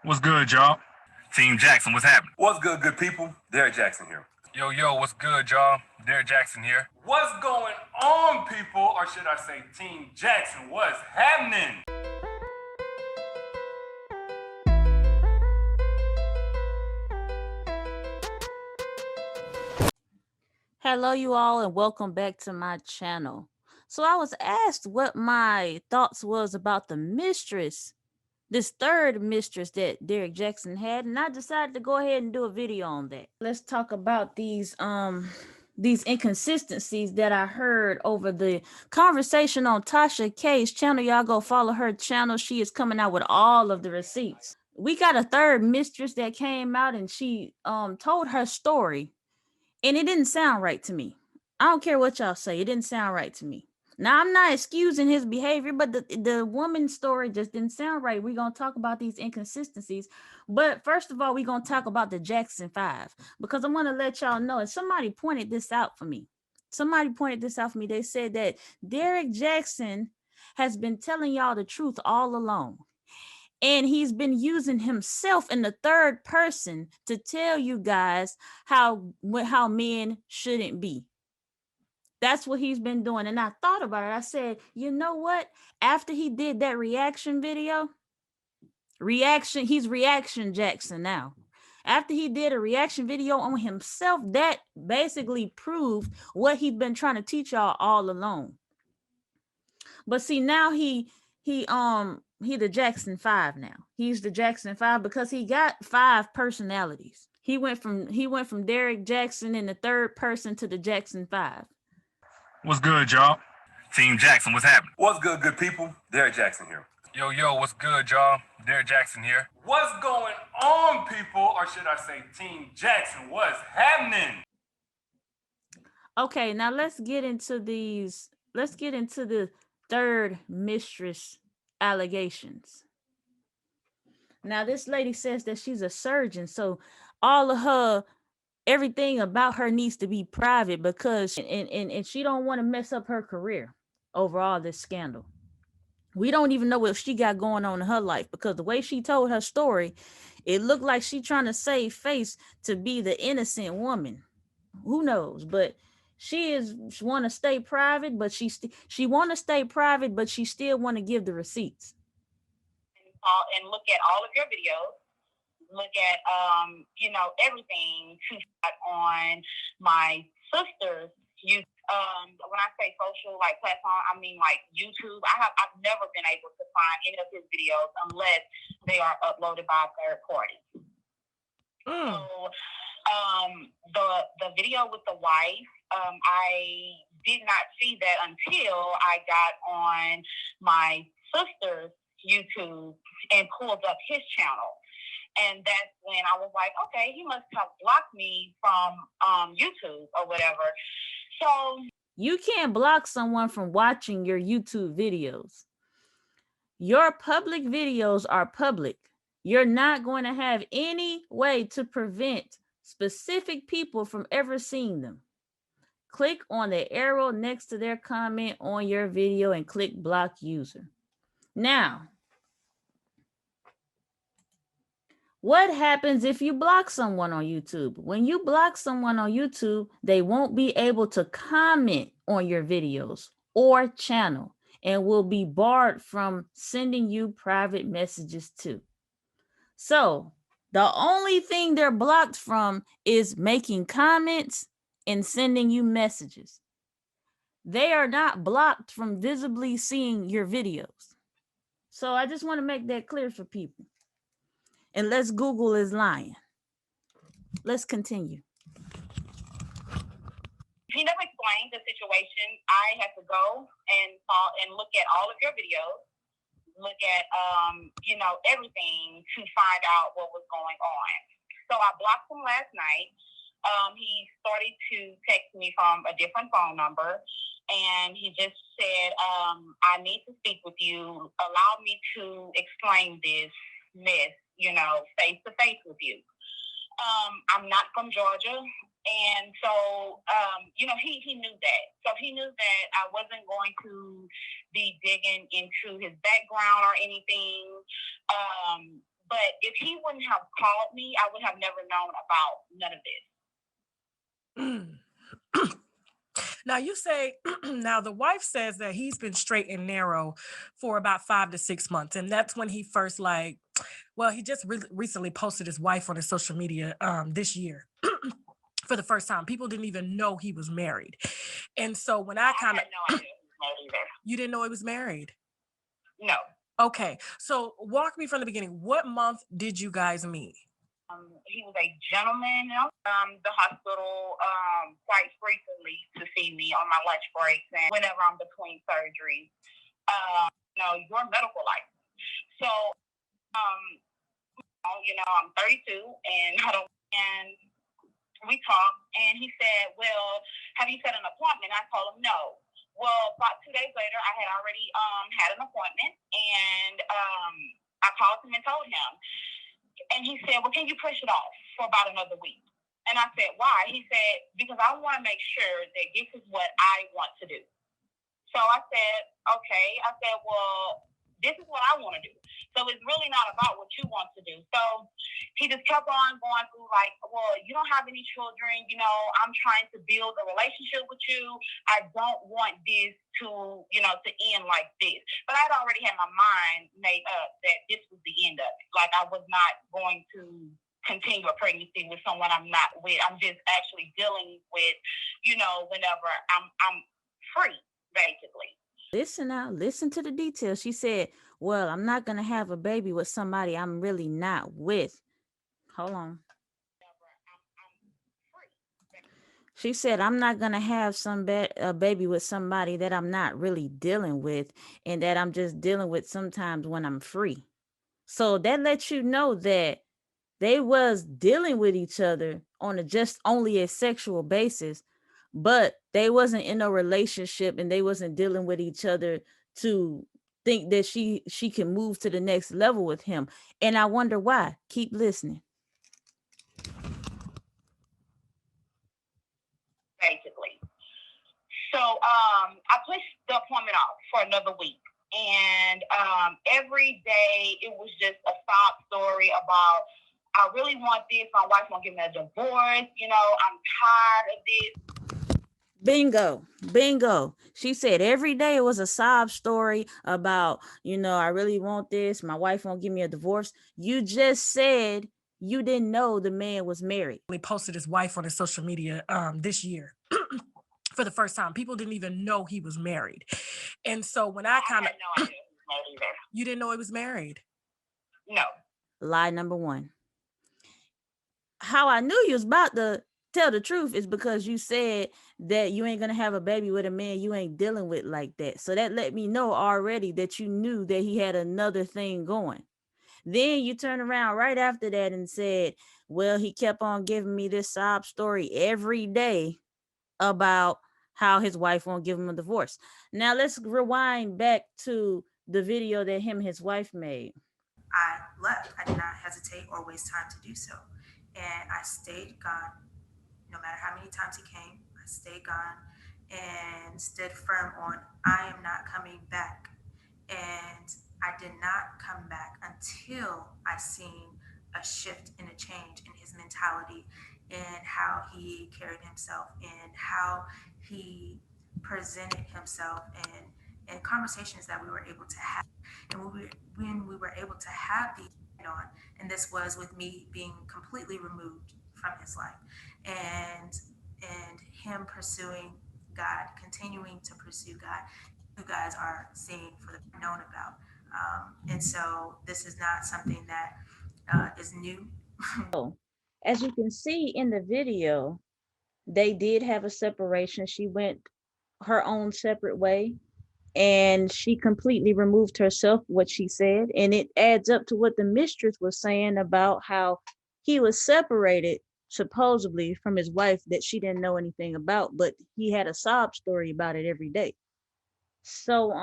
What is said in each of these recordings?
What's good, y'all? Team Jackson, what's happening? What's good people? Derrick Jaxn here. Yo, what's good, y'all? Derrick Jaxn here. What's going on, people? Or should I say Team Jackson, what's happening? Hello, you all, and welcome back to my channel. So I was asked what my thoughts was about the Mistress, this third Mistress that Derrick Jaxn had, and I decided to go ahead and do a video on that. Let's talk about these inconsistencies that I heard over the conversation on Tasha K's channel. Y'all go follow her channel. She is coming out with all of the receipts. We got a third Mistress that came out and she told her story. And it didn't sound right to me. I don't care what y'all say. It didn't sound right to me. Now, I'm not excusing his behavior, but the woman's story just didn't sound right. We're going to talk about these inconsistencies. But first of all, we're going to talk about the Jackson 5. Because I want to let y'all know, and somebody pointed this out for me. They said that Derrick Jaxn has been telling y'all the truth all along. And he's been using himself in the third person to tell you guys how men shouldn't be. That's what he's been doing. And I thought about it. I said, you know what? After he did that reaction video, he's Reaction Jackson now. After he did a reaction video on himself, that basically proved what he's been trying to teach y'all all along. But see, now he the Jackson 5 now. He's the Jackson 5 because he got 5 personalities. He went from Derrick Jaxn in the third person to the Jackson 5. What's good, y'all? Team Jackson, what's happening? What's good people? Derrick Jaxn here. Yo, what's good, y'all? Derrick Jaxn here. What's going on, people? Or should I say Team Jackson, what's happening? Okay, now let's get into the third Mistress allegations. Now, this lady says that she's a surgeon, so all of everything about her needs to be private because and she don't want to mess up her career over all this scandal. We don't even know what she got going on in her life because the way she told her story, it looked like she trying to save face to be the innocent woman. Who knows? But she want to stay private, but she want to stay private, but she still want to give the receipts. And look at all of your videos. Look at everything on my sister's YouTube. When I say social platform, I mean like YouTube. I've never been able to find any of his videos unless they are uploaded by a third party. So the video with the wife, I did not see that until I got on my sister's YouTube and pulled up his channel. And that's when I was like, okay, he must have blocked me from YouTube or whatever. So you can't block someone from watching your YouTube videos. Your public videos are public. You're not going to have any way to prevent specific people from ever seeing them. Click on the arrow next to their comment on your video and click block user. Now, what happens if you block someone on YouTube? When you block someone on YouTube, they won't be able to comment on your videos or channel and will be barred from sending you private messages too. So the only thing they're blocked from is making comments and sending you messages. They are not blocked from visibly seeing your videos. So I just want to make that clear for people. Unless Google is lying. Let's continue. He never explained the situation. I had to go and look at all of your videos, look at everything to find out what was going on. So I blocked him last night. He started to text me from a different phone number, and he just said, I need to speak with you. Allow me to explain this mess, face to face with you. I'm not from Georgia. And so, he knew that. So he knew that I wasn't going to be digging into his background or anything. But if he wouldn't have called me, I would have never known about none of this. Now you say, now the wife says that he's been straight and narrow for about 5 to 6 months. And that's when he first well, he just recently posted his wife on his social media this year. For the first time. People didn't even know he was married. And so when I kind of... had no idea he was married either. You didn't know he was married? No. Okay. So walk me from the beginning. What month did you guys meet? He was a gentleman, the hospital quite frequently to see me on my lunch breaks and whenever I'm between surgeries. Your medical license. So, I'm 32 and we talked and he said, well, have you set an appointment? I told him no. Well, about 2 days later, I had already had an appointment and I called him and told him. And he said, well, can you push it off for about another week? And I said, why? He said, because I want to make sure that this is what I want to do. So I said, okay. I said, well, this is what I want to do. So it's really not about what you want to do. So he just kept on going through like, well, you don't have any children. I'm trying to build a relationship with you. I don't want this to end like this. But I'd already had my mind made up that this was the end of it. Like I was not going to continue a pregnancy with someone I'm not with. I'm just actually dealing with, whenever I'm free, basically. Listen to the details. She said, well, I'm not going to have a baby with somebody I'm really not with. Hold on. She said, I'm not going to have a baby with somebody that I'm not really dealing with and that I'm just dealing with sometimes when I'm free. So that lets you know that they was dealing with each other on only a sexual basis, but they wasn't in a relationship and they wasn't dealing with each other to think that she can move to the next level with him. And I wonder why. Keep listening. Basically. So I pushed the appointment off for another week. And every day it was just a sob story about, I really want this. My wife won't give me a divorce. I'm tired of this. Bingo. She said every day it was a sob story about, I really want this. My wife won't give me a divorce. You just said you didn't know the man was married. He posted his wife on his social media this year. For the first time. People didn't even know he was married. And so when I kind of... had no idea he was married either. You didn't know he was married? No. Lie number one. How I knew you was about to tell the truth is because you said that you ain't going to have a baby with a man you ain't dealing with like that. So that let me know already that you knew that he had another thing going. Then you turn around right after that and said, well, he kept on giving me this sob story every day about how his wife won't give him a divorce. Now let's rewind back to the video that him and his wife made. I left. I did not hesitate or waste time to do so. And I stayed gone. No matter how many times he came, I stayed gone and stood firm on, I am not coming back. And I did not come back until I seen a shift and a change in his mentality and how he carried himself and how he presented himself and conversations that we were able to have. And when we were able to have these on, and this was with me being completely removed from his life and him pursuing God, continuing to pursue God, you guys are seeing for the known about. And so this is not something that is new. As you can see in the video, they did have a separation. She went her own separate way and she completely removed herself, what she said. And it adds up to what the mistress was saying about how he was separated supposedly from his wife that she didn't know anything about, but he had a sob story about it every day. So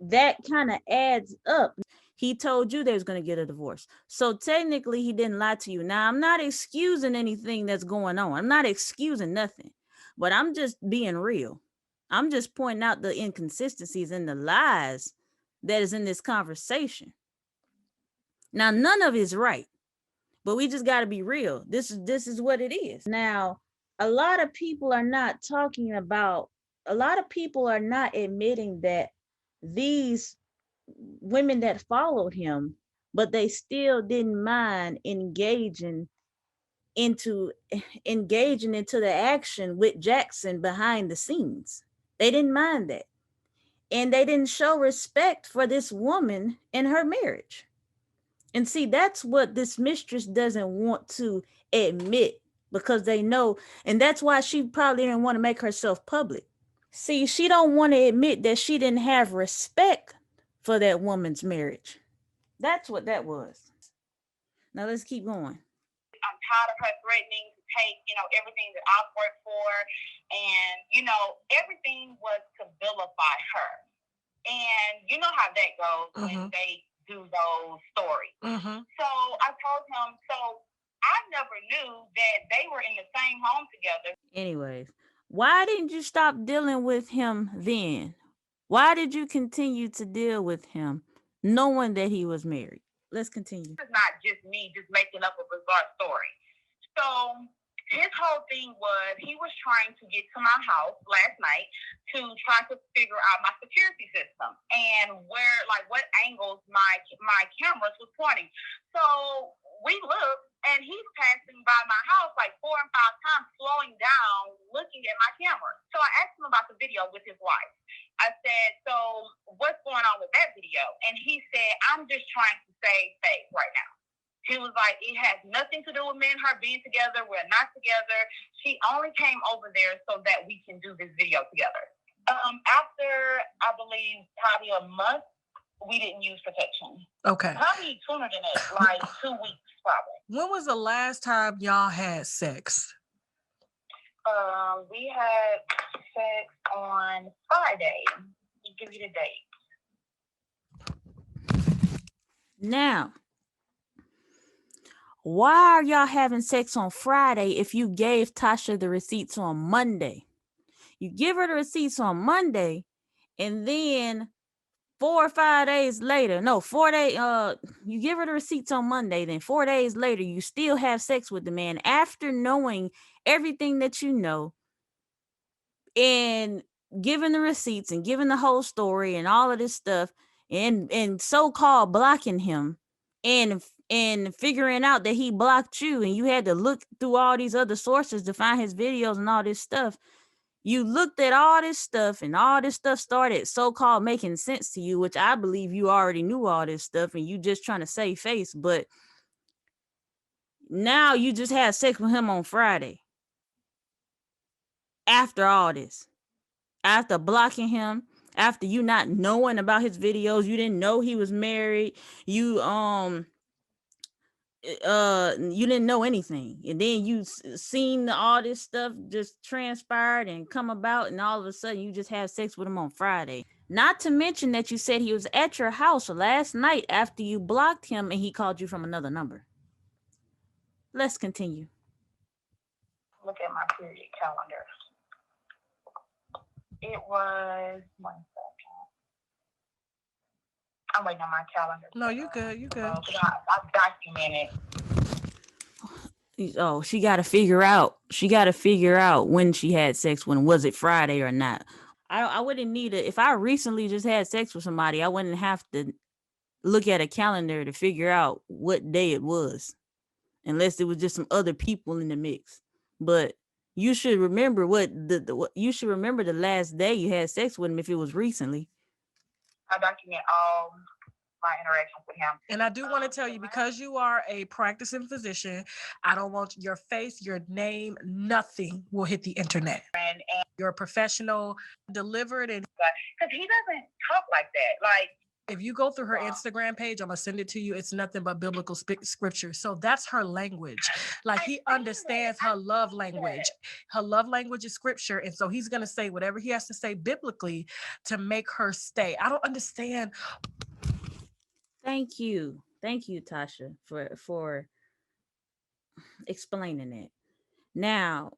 that kind of adds up. He told you they was going to get a divorce. So technically he didn't lie to you. Now, I'm not excusing anything that's going on. I'm not excusing nothing, but I'm just being real. I'm just pointing out the inconsistencies and the lies that is in this conversation. Now, none of it is right, but we just got to be real. This is what it is. Now, a lot of people are not talking about, a lot of people are not admitting that these women that followed him, but they still didn't mind into engaging into the action with Jaxn behind the scenes. They didn't mind that. And they didn't show respect for this woman in her marriage. And see, that's what this mistress doesn't want to admit, because they know, and that's why she probably didn't want to make herself public. See, she don't want to admit that she didn't have respect for that woman's marriage. That's what that was. Now let's keep going. I'm tired of her threatening to take, everything that I've worked for. And, everything was to vilify her. And you know how that goes when they do those stories. So I told him, so I never knew that they were in the same home together. Anyways, why didn't you stop dealing with him then? Why did you continue to deal with him knowing that he was married? Let's continue. It's not just me just making up a bizarre story. So his whole thing was he was trying to get to my house last night to try to figure out my security system and where, what angles my cameras was pointing. So we looked, and he's passing by my house 4 and 5 times, slowing down, looking at my camera. So I asked him about the video with his wife. I said, so what's going on with that video? And he said, I'm just trying to save face right now. He was like, it has nothing to do with me and her being together. We're not together. She only came over there so that we can do this video together. After, I believe, probably a month, we didn't use protection. Okay. Probably sooner than that, 2 weeks probably. When was the last time y'all had sex? We had sex on Friday. I'll give you the date. Now, why are y'all having sex on Friday if you gave Tasha the receipts on Monday? You give her the receipts on Monday, and then 4 or 5 days later, no, 4 days, you give her the receipts on Monday, then 4 days later, you still have sex with the man after knowing everything that you know, and giving the receipts and giving the whole story and all of this stuff, and so-called blocking him, and figuring out that he blocked you, and you had to look through all these other sources to find his videos and all this stuff. You looked at all this stuff, and all this stuff started so-called making sense to you, which I believe you already knew all this stuff and you just trying to save face. But now you just had sex with him on Friday. After all this, after blocking him, after you not knowing about his videos, you didn't know he was married, you didn't know anything, and then you seen all this stuff just transpired and come about, and all of a sudden you just had sex with him on Friday. Not to mention that you said he was at your house last night after you blocked him and he called you from another number. Let's continue. Look at my period calendar. It was 1 second. I'm waiting on my calendar. No, you good. You good. I documented. Oh, she got to figure out. She got to figure out when she had sex with him. Was it Friday or not? I wouldn't need it. If I recently just had sex with somebody, I wouldn't have to look at a calendar to figure out what day it was, unless it was just some other people in the mix. But you should remember you should remember the last day you had sex with him if it was recently. I document all my interactions with him. And I do want to tell you, because you are a practicing physician, I don't want your face, your name, nothing will hit the internet. And you're a professional, delivered, and because he doesn't talk like that. If you go through her Instagram page, I'm gonna send it to you. It's nothing but biblical scripture. So that's her language. He understands her love language. Her love language is scripture. And so he's gonna say whatever he has to say biblically to make her stay. I don't understand. Thank you, Tasha, for explaining that. Now,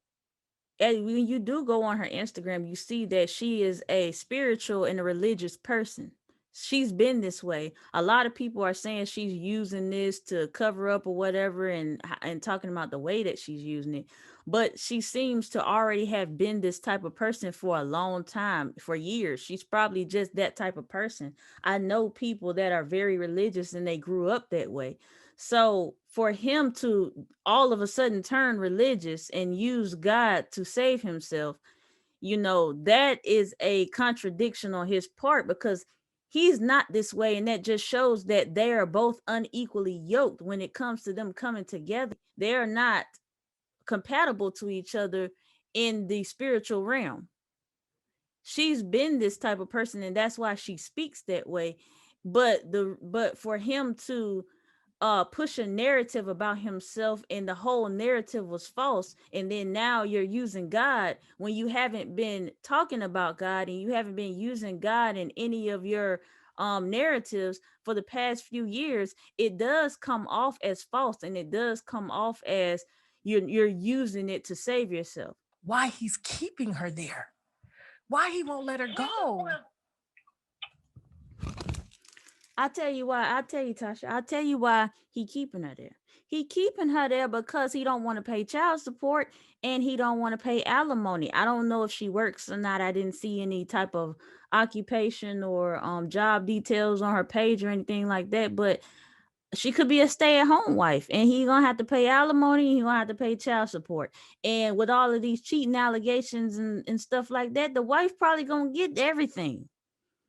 when you do go on her Instagram, you see that she is a spiritual and a religious person. She's been this way. A lot of people are saying she's using this to cover up or whatever, and talking about the way that she's using it. But she seems to already have been this type of person for a long time, for years. She's probably just that type of person. I know people that are very religious and they grew up that way. So for him to all of a sudden turn religious and use God to save himself, that is a contradiction on his part, because he's not this way, and that just shows that they are both unequally yoked when it comes to them coming together. They are not compatible to each other in the spiritual realm. She's been this type of person, and that's why she speaks that way. But for him to push a narrative about himself, and the whole narrative was false, and then now you're using God when you haven't been talking about God, and you haven't been using God in any of your narratives for the past few years, it does come off as false, and it does come off as you're using it to save yourself. Why he's keeping her there? Why he won't let her go? I'll tell you why. I'll tell you, Tasha. I'll tell you why he keeping her there. He keeping her there because he don't want to pay child support, and he don't want to pay alimony. I don't know if she works or not. I didn't see any type of occupation or job details on her page or anything like that. But she could be a stay-at-home wife, and he gonna have to pay alimony, and he gonna have to pay child support. And with all of these cheating allegations and stuff like that, the wife probably gonna get everything.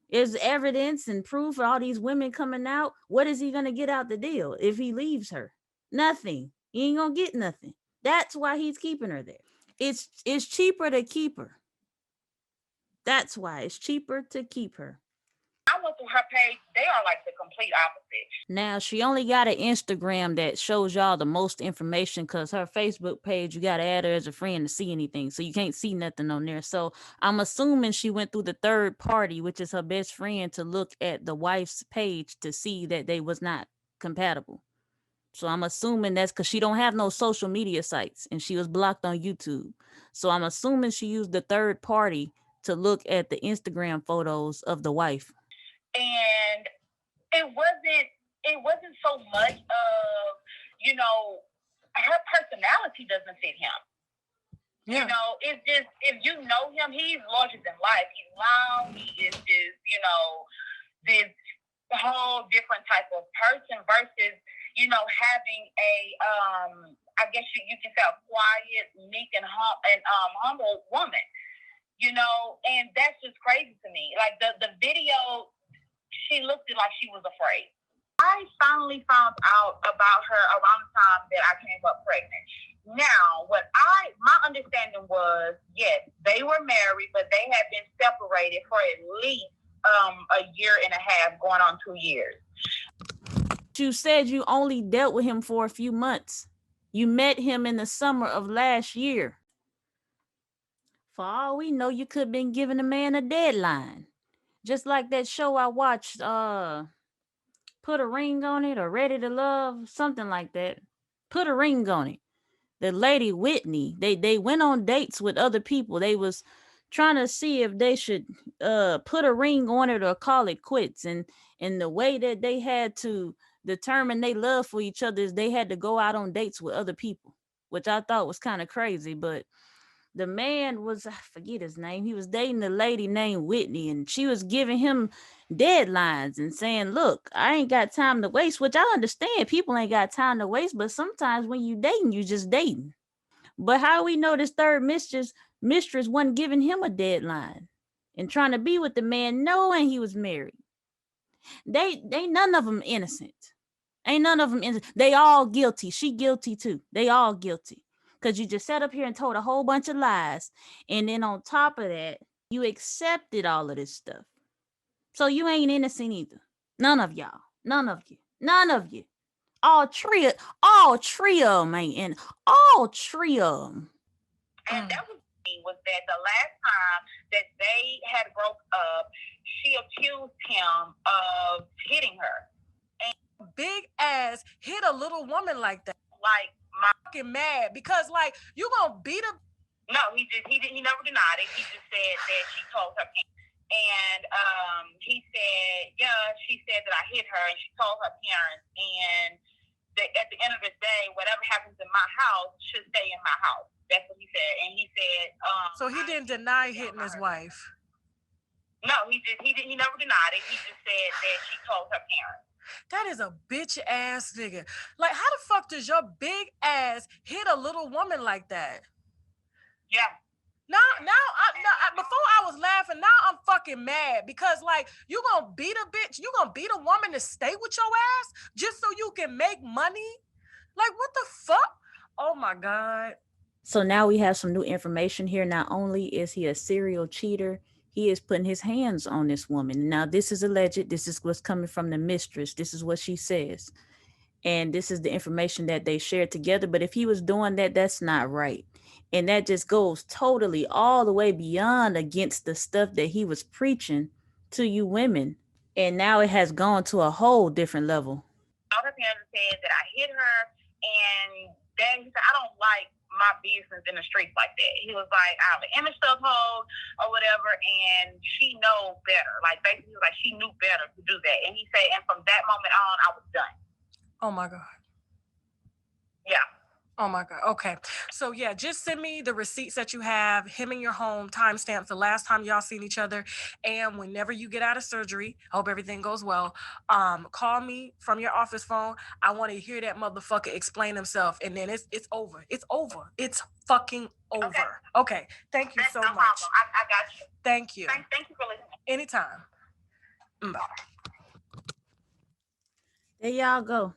Is evidence and proof of all these women coming out. What is he gonna get out the deal if he leaves her? Nothing. He ain't gonna get nothing. That's why he's keeping her there. It's cheaper to keep her. That's why it's cheaper to keep her. I went through her page. They are like the complete opposite. Now, she only got an Instagram that shows y'all the most information, because her Facebook page, you got to add her as a friend to see anything. So you can't see nothing on there. So I'm assuming she went through the third party, which is her best friend, to look at the wife's page to see that they was not compatible. So I'm assuming that's because she don't have no social media sites, and she was blocked on YouTube. So I'm assuming she used the third party to look at the Instagram photos of the wife. And it wasn't so much of, her personality doesn't fit him. Yeah. It's just, if you know him, he's larger than life. He's loud. He is just, this whole different type of person versus, having a, I guess you can say a quiet, meek, and humble woman, and that's just crazy to me. Like the video, she looked like she was afraid. I finally found out about her around the time that I came up pregnant. Now, my understanding was, yes, they were married, but they had been separated for at least a year and a half, going on 2 years. You said you only dealt with him for a few months. You met him in the summer of last year. For all we know, you could have been giving a man a deadline. Just like that show I watched, Put a Ring on It, or Ready to Love, something like that. Put a Ring on It. The lady Whitney, they went on dates with other people. They was trying to see if they should put a ring on it or call it quits. And the way that they had to determine their love for each other is they had to go out on dates with other people, which I thought was kind of crazy. But the man was, I forget his name, he was dating a lady named Whitney, and she was giving him deadlines and saying, look, I ain't got time to waste, which I understand. People ain't got time to waste, but sometimes when you dating, you just dating. But how we know this third mistress wasn't giving him a deadline and trying to be with the man knowing he was married? They none of them innocent. Ain't none of them innocent. They all guilty. She guilty too. They all guilty. Because you just sat up here and told a whole bunch of lies. And then on top of that, you accepted all of this stuff. So you ain't innocent either. None of y'all. None of you. None of you. All three of them ain't in. All three of them. And that was that the last time that they had broke up, she accused him of hitting her. And big ass hit a little woman like that. Like, fucking mad because like you gonna beat her. No, he never denied it. He just said that she told her parents. And he said, yeah, she said that I hit her, and she told her parents, and that at the end of the day, whatever happens in my house should stay in my house. That's what he said. And he said, so he didn't deny hitting his wife. No, he never denied it. He just said that she told her parents. That is a bitch ass nigga. Like, how the fuck does your big ass hit a little woman like that? Yeah. Before I was laughing, now I'm fucking mad because, like, you gonna beat a bitch, you gonna beat a woman to stay with your ass just so you can make money? Like, what the fuck? Oh my God. So now we have some new information here. Not only is he a serial cheater, he is putting his hands on this woman. Now, this is alleged. This is what's coming from the mistress. This is what she says. And this is the information that they shared together. But if he was doing that, that's not right. And that just goes totally all the way beyond against the stuff that he was preaching to you women. And now it has gone to a whole different level. All her parents said that I hit her, and then he said, I don't like my business in the streets like that. He was like, I have an image to uphold or whatever, and she knows better. Like, basically, like, she knew better to do that. And he said, and from that moment on, I was done. Oh my God. Yeah. Oh my God. Okay. So yeah, just send me the receipts that you have, him in your home, timestamps, the last time y'all seen each other. And whenever you get out of surgery, I hope everything goes well. Call me from your office phone. I want to hear that motherfucker explain himself. And then it's over. It's over. It's fucking over. Okay. Thank you so much. Problem. I got you. Thank you. Thank you for listening. Anytime. Bye. There y'all go.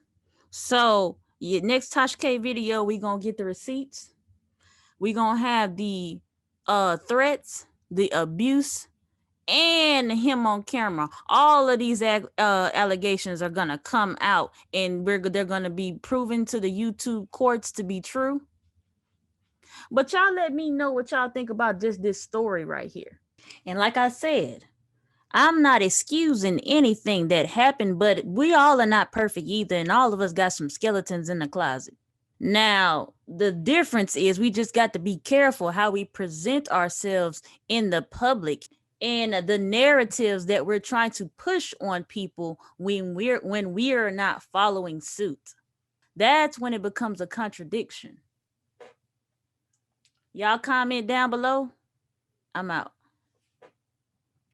So your next Tasha K video, we gonna get the receipts. We gonna have the threats, the abuse, and him on camera. All of these allegations are gonna come out, and they're gonna be proven to the YouTube courts to be true. But y'all let me know what y'all think about just this story right here. And like I said, I'm not excusing anything that happened, but we all are not perfect either, and all of us got some skeletons in the closet. Now, the difference is we just got to be careful how we present ourselves in the public and the narratives that we're trying to push on people when we're not following suit. That's when it becomes a contradiction. Y'all comment down below. I'm out.